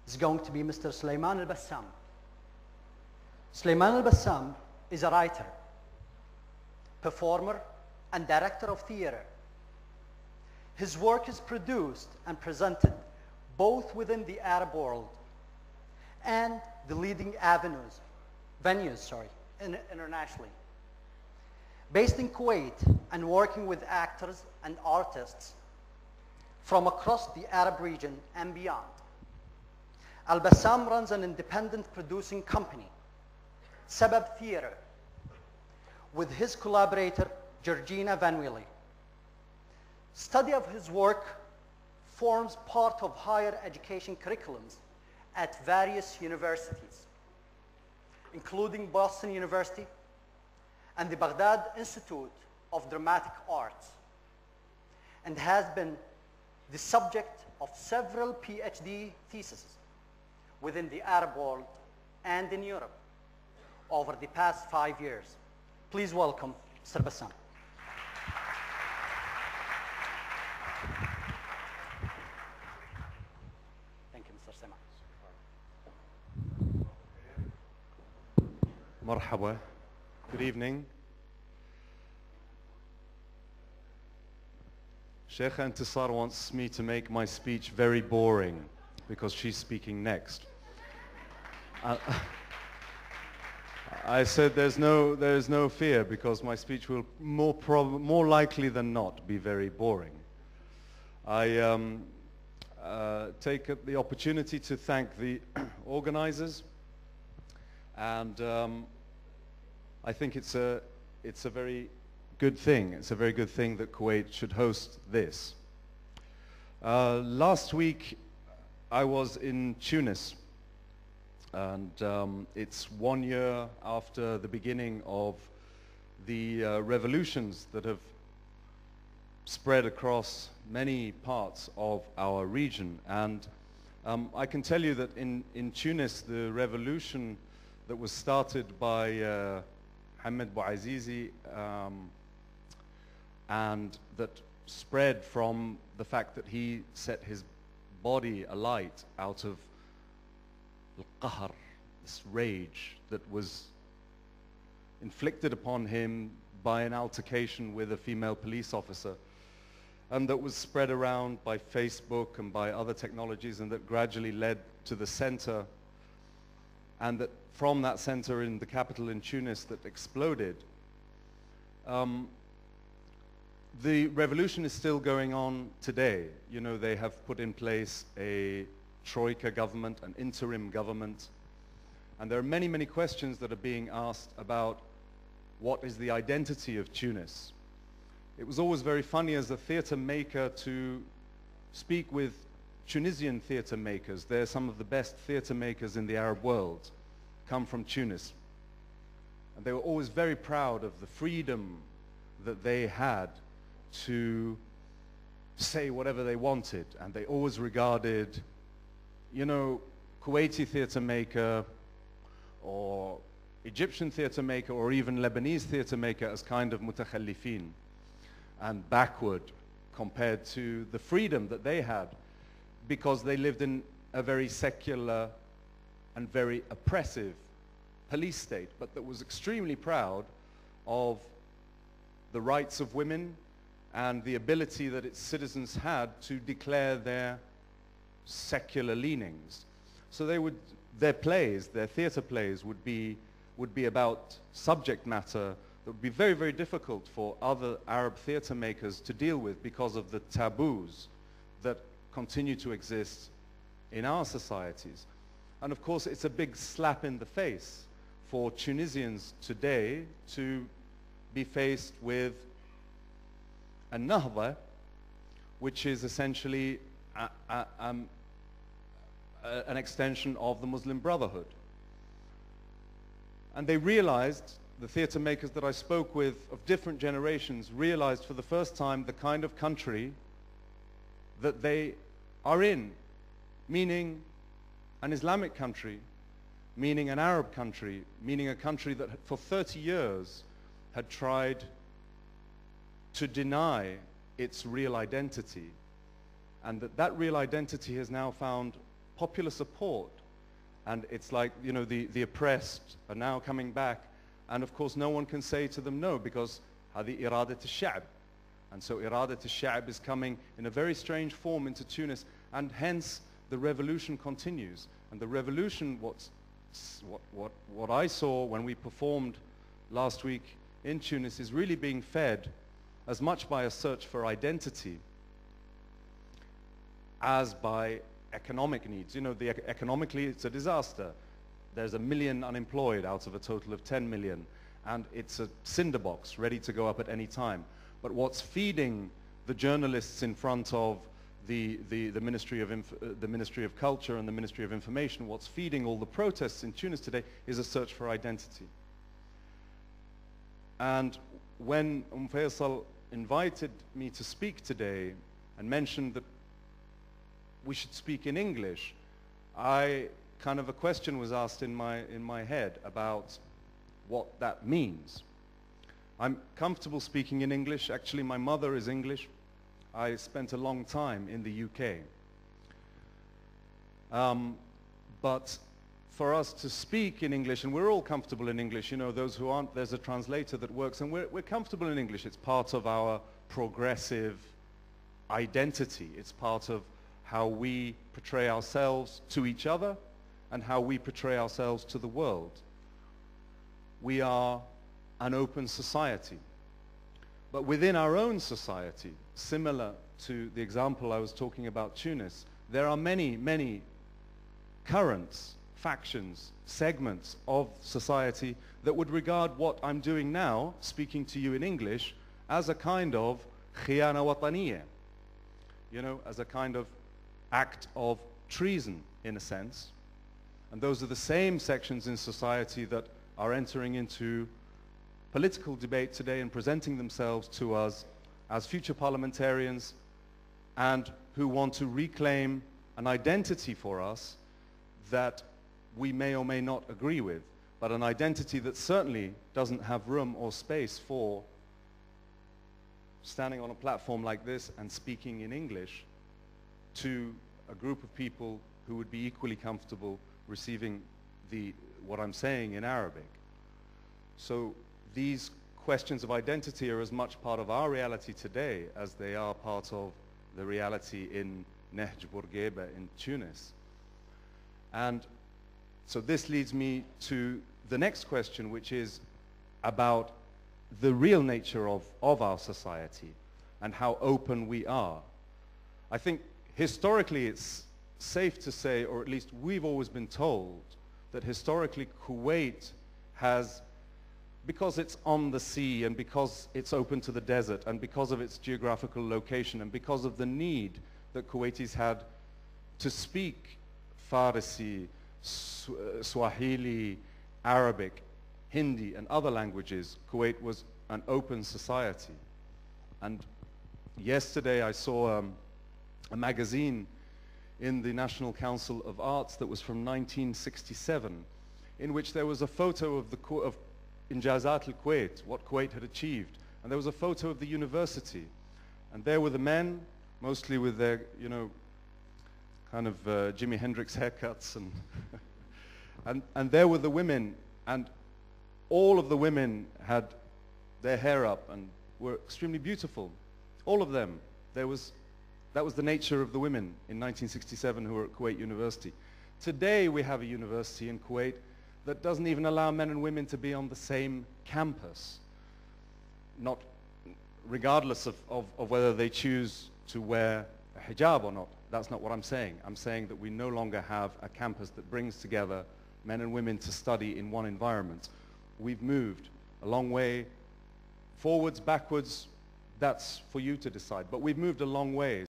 is going to be Mr. Sulayman Al-Bassam. Sulayman Al-Bassam is a writer, performer, and director of theater. His work is produced and presented both within the Arab world and the leading venues internationally. Based in Kuwait and working with actors and artists from across the Arab region and beyond, Al-Bassam runs an independent producing company, Sabab Theatre, with his collaborator, Georgina Van Wille. Study of his work forms part of higher education curriculums at various universities, including Boston University and the Baghdad Institute of Dramatic Arts, and has been the subject of several PhD theses within the Arab world and in Europe over the past 5 years. Please welcome Mr. Bassam. Thank you, Mr. Sema. Marhaba. Good evening. Sheikh Intisar wants me to make my speech very boring because she's speaking next. I said there is no fear because my speech will more likely than not be very boring. I take the opportunity to thank the organizers, and I think it's a very good thing. It's a very good thing that Kuwait should host this. Last week I was in Tunis, and it's 1 year after the beginning of the revolutions that have spread across many parts of our region. And I can tell you that in Tunis, the revolution that was started by Mohammed Bouazizi and that spread from the fact that he set his body alight out of al-qahr, this rage that was inflicted upon him by an altercation with a female police officer, and that was spread around by Facebook and by other technologies, and that gradually led to the center, and that from that center in the capital in Tunis that exploded. The revolution is still going on today. You know, they have put in place a troika government, an interim government, and there are many, many questions that are being asked about what is the identity of Tunis. It was always very funny as a theater maker to speak with Tunisian theater makers. They're some of the best theater makers in the Arab world, come from Tunis. And they were always very proud of the freedom that they had to say whatever they wanted. And they always regarded, you know, Kuwaiti theater maker or Egyptian theater maker or even Lebanese theater maker as kind of mutakhallifin and backward compared to the freedom that they had, because they lived in a very secular and very oppressive police state, but that was extremely proud of the rights of women and the ability that its citizens had to declare their secular leanings. So their plays, their theater plays would be about subject matter that would be very, very difficult for other Arab theater makers to deal with because of the taboos that continue to exist in our societies. And of course, it's a big slap in the face for Tunisians today to be faced with a nahda, which is essentially an extension of the Muslim Brotherhood. And they realized, the theater makers that I spoke with of different generations realized for the first time the kind of country that they are in, meaning an Islamic country, meaning an Arab country, meaning a country that for 30 years had tried to deny its real identity, and that real identity has now found popular support. And it's like, you know, the oppressed are now coming back. And of course, no one can say to them no, because هذه إرادة الشعب. And so إرادة الشعب is coming in a very strange form into Tunis, and hence the revolution continues. And the revolution, what I saw when we performed last week in Tunis, is really being fed as much by a search for identity as by economic needs. You know, economically it's a disaster. There's 1 million unemployed out of a total of 10 million, and it's a cinderbox ready to go up at any time. But what's feeding the journalists in front of the Ministry of Culture and the Ministry of Information, what's feeding all the protests in Tunis today is a search for identity. And when Faisal invited me to speak today and mentioned that we should speak in English, a question was asked in my head about what that means. I'm comfortable speaking in English. Actually, my mother is English. I spent a long time in the UK. But for us to speak in English, and we're all comfortable in English, you know, those who aren't, there's a translator that works, and we're comfortable in English. It's part of our progressive identity. It's part of how we portray ourselves to each other and how we portray ourselves to the world. We are an open society. But within our own society, similar to the example I was talking about Tunis, there are many, many currents, factions, segments of society that would regard what I'm doing now, speaking to you in English, as a kind of khiyana wataniya, you know, as a kind of act of treason, in a sense. And those are the same sections in society that are entering into political debate today and presenting themselves to us as future parliamentarians, and who want to reclaim an identity for us that we may or may not agree with, but an identity that certainly doesn't have room or space for standing on a platform like this and speaking in English to a group of people who would be equally comfortable receiving what I'm saying in Arabic. So these questions of identity are as much part of our reality today as they are part of the reality in Nahj Bourguiba in Tunis. And so this leads me to the next question, which is about the real nature of our society and how open we are. I think historically it's safe to say, or at least we've always been told, that historically Kuwait has, because it's on the sea and because it's open to the desert and because of its geographical location and because of the need that Kuwaitis had to speak Farsi, Swahili, Arabic, Hindi and other languages, Kuwait was an open society. And yesterday I saw a magazine in the National Council of Arts that was from 1967, in which there was a photo of Injazat al-Kuwait, what Kuwait had achieved. And there was a photo of the university. And there were the men, mostly with their, you know, kind of Jimi Hendrix haircuts. And there were the women. And all of the women had their hair up and were extremely beautiful. All of them. That was the nature of the women in 1967 who were at Kuwait University. Today we have a university in Kuwait that doesn't even allow men and women to be on the same campus, not regardless of whether they choose to wear a hijab or not. That's not what I'm saying. I'm saying that we no longer have a campus that brings together men and women to study in one environment. We've moved a long way forwards, backwards. That's for you to decide. But we've moved a long way.